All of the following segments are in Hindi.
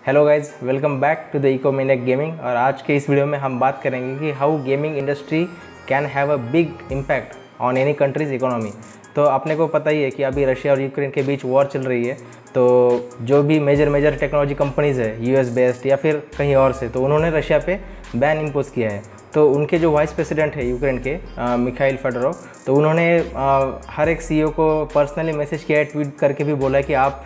Hello guys, welcome back to the Ecomaniac gaming. और आज के इस वीडियो में हम बात करेंगे कि how gaming industry can have a big impact on any countries economy. तो अपने को पता ही है कि अभी रशिया और यूक्रेन के बीच वॉर चल रही है, तो जो भी मेजर टेक्नोलॉजी कंपनीज़ है यूएस बेस्ड या फिर कहीं और से, तो उन्होंने रशिया पे बैन इम्पोज किया है। तो उनके जो वाइस प्रेसिडेंट है यूक्रेन के मिखाइल फेडोरोव, तो उन्होंने हर एक सीईओ को पर्सनली मैसेज किया है, ट्वीट करके भी बोला है कि आप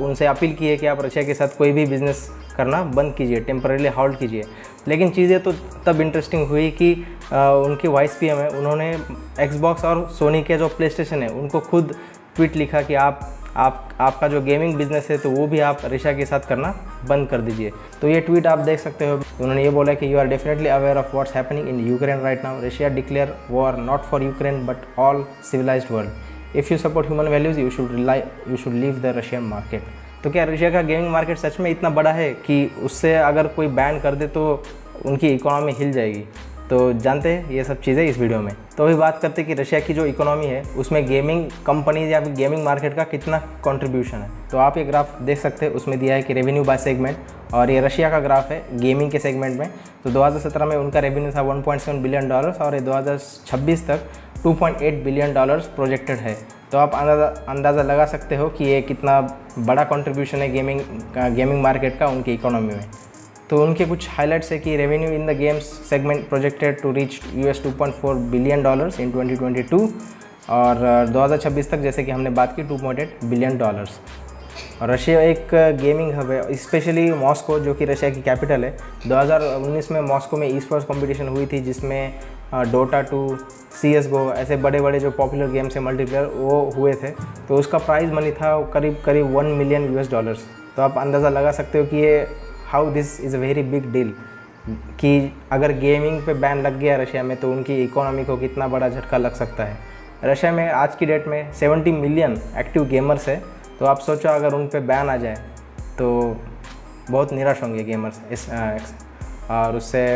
उनसे अपील की है कि आप रशिया के साथ कोई भी बिज़नेस करना बंद कीजिए, टेम्परेली हॉल्ट कीजिए। लेकिन चीज़ें तो तब इंटरेस्टिंग हुई कि उनके वाइस पीएम है, उन्होंने एक्सबॉक्स और सोनी के जो प्ले स्टेशन है उनको खुद ट्वीट लिखा कि आपका जो गेमिंग बिजनेस है तो वो भी आप रशिया के साथ करना बंद कर दीजिए। तो ये ट्वीट आप देख सकते हो। उन्होंने ये बोला कि you are definitely aware of what's happening in Ukraine right now. Russia declare war not for Ukraine but all civilised world. If you support human values you should leave the Russian market. तो क्या रशिया का गेमिंग मार्केट सच में इतना बड़ा है कि उससे अगर कोई बैन कर दे तो उनकी इकोनॉमी हिल जाएगी? तो जानते हैं ये सब चीज़ें इस वीडियो में। तो अभी बात करते हैं कि रशिया की जो इकोनॉमी है उसमें गेमिंग कंपनीज या फिर गेमिंग मार्केट का कितना कंट्रीब्यूशन है। तो आप ये ग्राफ देख सकते हैं, उसमें दिया है कि रेवेन्यू बाय सेगमेंट, और ये रशिया का ग्राफ है गेमिंग के सेगमेंट में। तो 2017 में उनका रेवेन्यू था $1.7 बिलियन और ये 2026 तक $2.8 बिलियन प्रोजेक्टेड है। तो आप अंदाज़ा लगा सकते हो कि ये कितना बड़ा कंट्रीब्यूशन है गेमिंग मार्केट का उनकी इकोनॉमी में। तो उनके कुछ हाइलाइट्स है कि revenue in the games segment projected to reach $2.4 billion in 2022 और 2026 तक, जैसे कि हमने बात की, $2.8 बिलियन। और रशिया एक गेमिंग हब है, स्पेशली मॉस्को जो कि रशिया की कैपिटल है। 2019 में मॉस्को में ई स्पोर्ट्स कॉम्पिटिशन हुई थी जिसमें डोटा 2, CSGO ऐसे बड़े बड़े जो पॉपुलर गेम्स है मल्टीप्लेयर वो हुए थे। तो उसका प्राइज़ मनी था करीब $1 मिलियन। तो आप अंदाज़ा लगा सकते हो कि ये how this is a very big deal कि अगर गेमिंग पे बैन लग गया रशिया में तो उनकी इकोनॉमी को कितना बड़ा झटका लग सकता है। रशिया में आज की डेट में 70 मिलियन एक्टिव गेमर्स है। तो आप सोचो अगर उन पे बैन आ जाए तो बहुत निराश होंगे गेमर्स और उससे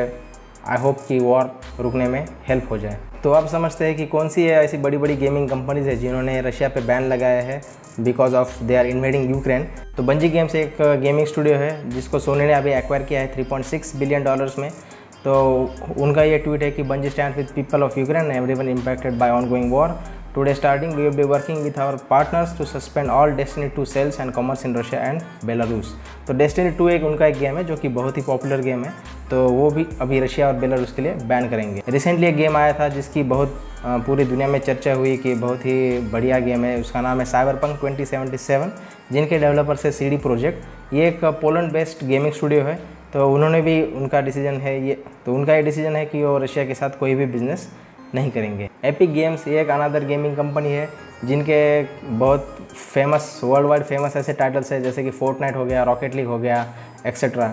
आई होप कि वॉर रुकने में हेल्प हो जाए। तो आप समझते हैं कि कौन सी है ऐसी बड़ी बड़ी गेमिंग कंपनीज है जिन्होंने रशिया पे बैन लगाया है because of they are invading Ukraine. तो बंजी गेम्स एक गेमिंग स्टूडियो है जिसको सोनी ने अभी एक्वायर किया है $3.6 बिलियन में। तो उनका ये ट्वीट है कि bungee stand with people of Ukraine everyone impacted by ongoing war. Today starting we will be working with our partners to suspend all Destiny 2 sales and commerce in Russia and Belarus। तो Destiny 2 उनका एक गेम है जो कि बहुत ही पॉपुलर गेम है, तो वो भी अभी रशिया और बेलारूस के लिए बैन करेंगे। रिसेंटली एक गेम आया था जिसकी बहुत पूरी दुनिया में चर्चा हुई कि बहुत ही बढ़िया गेम है, उसका नाम है Cyberpunk 2077, जिनके डेवलपर से CD प्रोजेक्ट। ये एक पोलैंड बेस्ड गेमिंग स्टूडियो है। तो उन्होंने भी उनका डिसीजन है ये डिसीजन है कि वो रशिया के साथ कोई भी बिजनेस नहीं करेंगे। एपिक गेम्स ये एक अनदर गेमिंग कंपनी है जिनके बहुत फेमस, वर्ल्ड वाइड फेमस ऐसे टाइटल्स है जैसे कि फोर्टनाइट हो गया, रॉकेट लीग हो गया एक्सेट्रा।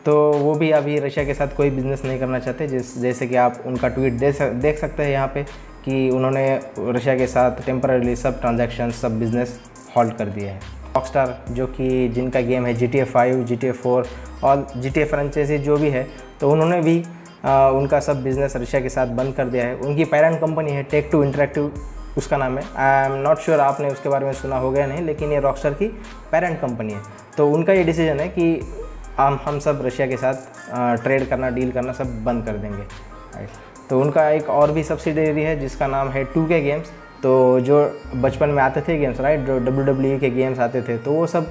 तो वो भी अभी रशिया के साथ कोई बिज़नेस नहीं करना चाहते, जैसे कि आप उनका ट्वीट देख सकते हैं यहाँ पे कि उन्होंने रशिया के साथ टेम्पररीली सब ट्रांजैक्शन, सब बिज़नेस हॉल्ट कर दिए हैं। रॉकस्टार जो कि जिनका गेम है GTA 5, GTA 4 और GTA फ्रेंचाइजी जो भी है, तो उन्होंने भी उनका सब बिज़नेस रशिया के साथ बंद कर दिया है। उनकी पेरेंट कंपनी है Take-Two इंटरैक्टिव, उसका नाम है। आई एम नॉट श्योर आपने उसके बारे में सुना होगा या नहीं, लेकिन ये रॉकस्टार की पेरेंट कंपनी है। तो उनका ये डिसीजन है कि हम सब रशिया के साथ ट्रेड करना, डील करना सब बंद कर देंगे। तो उनका एक और भी सब्सिडियरी है जिसका नाम है 2K गेम्स। तो जो बचपन में आते थे गेम्स, राइट, जो WWE के गेम्स आते थे, तो वो सब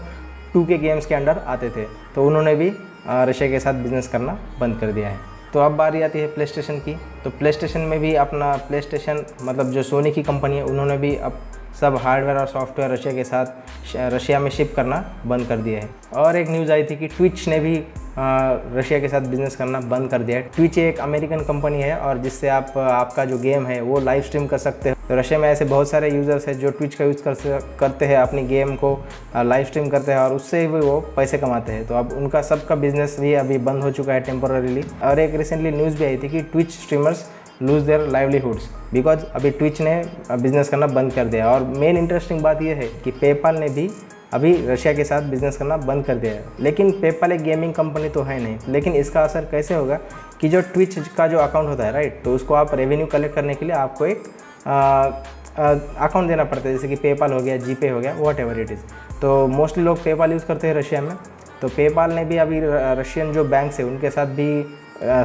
2K गेम्स के अंडर आते थे। तो उन्होंने भी रशिया के साथ बिज़नेस करना बंद कर दिया है। तो अब बारी आती है प्ले स्टेशन की। तो प्ले स्टेशन में भी अपना प्ले स्टेशन, मतलब जो सोनी की कंपनी है, उन्होंने भी अब सब हार्डवेयर और सॉफ्टवेयर रशिया के साथ रशिया में शिप करना बंद कर दिया है। और एक न्यूज़ आई थी कि ट्विच ने भी रशिया के साथ बिज़नेस करना बंद कर दिया है। ट्विच एक अमेरिकन कंपनी है और जिससे आप आपका जो गेम है वो लाइव स्ट्रीम कर सकते हो। तो रशिया में ऐसे बहुत सारे यूज़र्स हैं जो ट्विच का यूज़ करते हैं, अपनी गेम को लाइव स्ट्रीम करते हैं और उससे भी वो पैसे कमाते हैं। तो अब उनका सबका बिजनेस भी अभी बंद हो चुका है टेम्पोररीली। और एक रिसेंटली न्यूज़ भी आई थी कि Twitch streamers lose their livelihoods because अभी ट्विच ने बिज़नेस करना बंद कर दिया। और मेन इंटरेस्टिंग बात यह है कि पेपाल ने भी अभी रशिया के साथ बिज़नेस करना बंद कर दिया है। लेकिन पेपाल एक गेमिंग कंपनी तो है नहीं, लेकिन इसका असर कैसे होगा कि जो ट्विच का जो अकाउंट होता है, राइट, तो उसको आप रेवेन्यू कलेक्ट करने के लिए आपको एक अकाउंट देना पड़ता है, जैसे कि पेपाल हो गया, जीपे हो गया, वॉट एवर इट इज़। तो मोस्टली लोग पेपाल यूज़ करते हैं रशिया में। तो पेपाल ने भी अभी रशियन जो बैंक्स है उनके साथ भी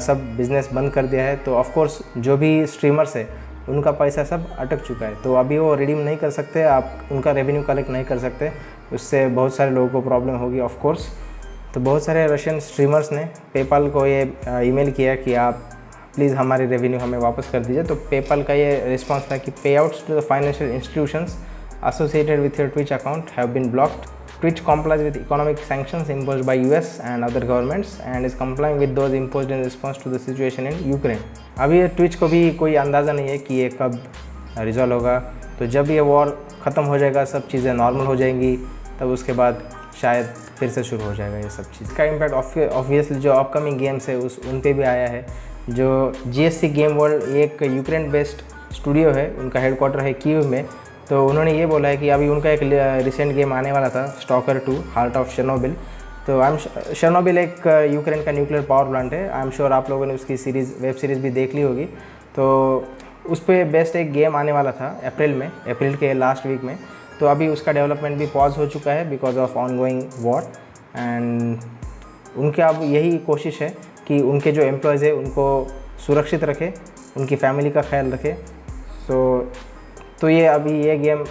सब बिज़नेस बंद कर दिया है। तो ऑफ कोर्स जो भी स्ट्रीमर्स है उनका पैसा सब अटक चुका है, तो अभी वो रिडीम नहीं कर सकते, आप उनका रेवेन्यू कलेक्ट नहीं कर सकते, उससे बहुत सारे लोगों को प्रॉब्लम होगी ऑफ कोर्स। तो बहुत सारे रशियन स्ट्रीमर्स ने पेपाल को ये ईमेल किया कि आप प्लीज़ हमारी रेवेन्यू हमें वापस कर दीजिए। तो पेपाल का ये रिस्पांस था कि payouts to the financial institutions associated with your Twitch account have been blocked. Twitch complies with economic sanctions imposed by US and other governments and is complying with those imposed in response to the situation in Ukraine. अभी ये Twitch को भी कोई अंदाज़ा नहीं है कि ये कब रिजॉल्व होगा। तो जब ये वॉर ख़त्म हो जाएगा, सब चीज़ें नॉर्मल हो जाएंगी, तब उसके बाद शायद फिर से शुरू हो जाएगा ये सब चीज़। इसका इम्पैक्ट ऑब्वियसली जो अपकमिंग गेम्स है उन पे भी आया है। जो GSC गेम वर्ल्ड एक यूक्रेन बेस्ड स्टूडियो है, उनका हेडक्वार्टर है कीव में। तो उन्होंने ये बोला है कि अभी उनका एक रिसेंट गेम आने वाला था, स्टॉकर 2 हार्ट ऑफ चेर्नोबिल। तो चेर्नोबिल एक यूक्रेन का न्यूक्लियर पावर प्लांट है। आई एम श्योर आप लोगों ने उसकी वेब सीरीज़ भी देख ली होगी। तो उस पर बेस्ट एक गेम आने वाला था अप्रैल के लास्ट वीक में। तो अभी उसका डेवलपमेंट भी पॉज हो चुका है because of ongoing war. And उनके अब यही कोशिश है कि उनके जो एम्प्लॉयज़ है उनको सुरक्षित रखे, उनकी फैमिली का ख्याल रखे। तो ये अभी ये गेम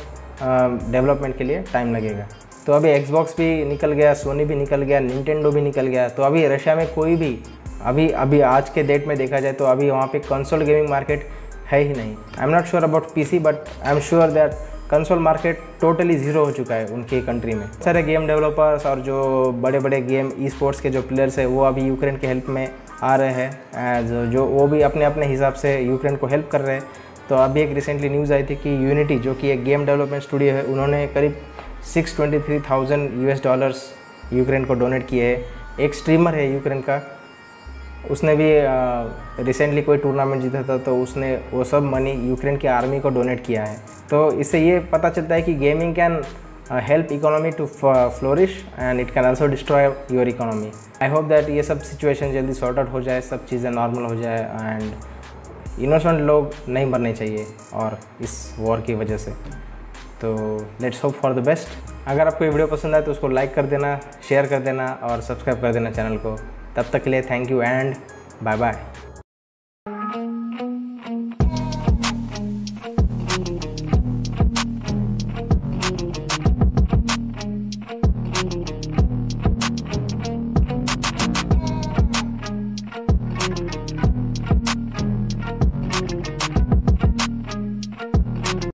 डेवलपमेंट के लिए टाइम लगेगा। तो अभी एक्सबॉक्स भी निकल गया, सोनी भी निकल गया, निंटेंडो भी निकल गया। तो अभी रशिया में कोई भी अभी आज के डेट में देखा जाए तो अभी वहाँ पे कंसोल गेमिंग मार्केट है ही नहीं। I am not sure about PC but I am sure that console market totally zero हो चुका है उनकी कंट्री में। सारे गेम डेवलपर्स और जो बड़े बड़े गेम स्पोर्ट्स के जो प्लेयर्स हैं वो अभी यूक्रेन के हेल्प में आ रहे हैं, जो वो भी अपने अपने हिसाब से यूक्रेन को हेल्प कर रहे हैं। तो अभी एक रिसेंटली न्यूज़ आई थी कि यूनिटी जो कि एक गेम डेवलपमेंट स्टूडियो है, उन्होंने करीब $623,000 यूक्रेन को डोनेट किए हैं। एक स्ट्रीमर है यूक्रेन का, उसने भी रिसेंटली कोई टूर्नामेंट जीता था, तो उसने वो सब मनी यूक्रेन की आर्मी को डोनेट किया है। तो इससे ये पता चलता है कि gaming can help economy to flourish and it can also destroy your economy. I hope that ये सब सिचुएशन जल्दी सॉर्ट आउट हो जाए, सब चीज़ें नॉर्मल हो जाए एंड इनोसेंट लोग नहीं मरने चाहिए और इस वॉर की वजह से। तो let's hope for the best. अगर आपको ये वीडियो पसंद आए तो उसको लाइक कर देना, शेयर कर देना और सब्सक्राइब कर देना चैनल को। तब तक के लिए thank you and bye bye.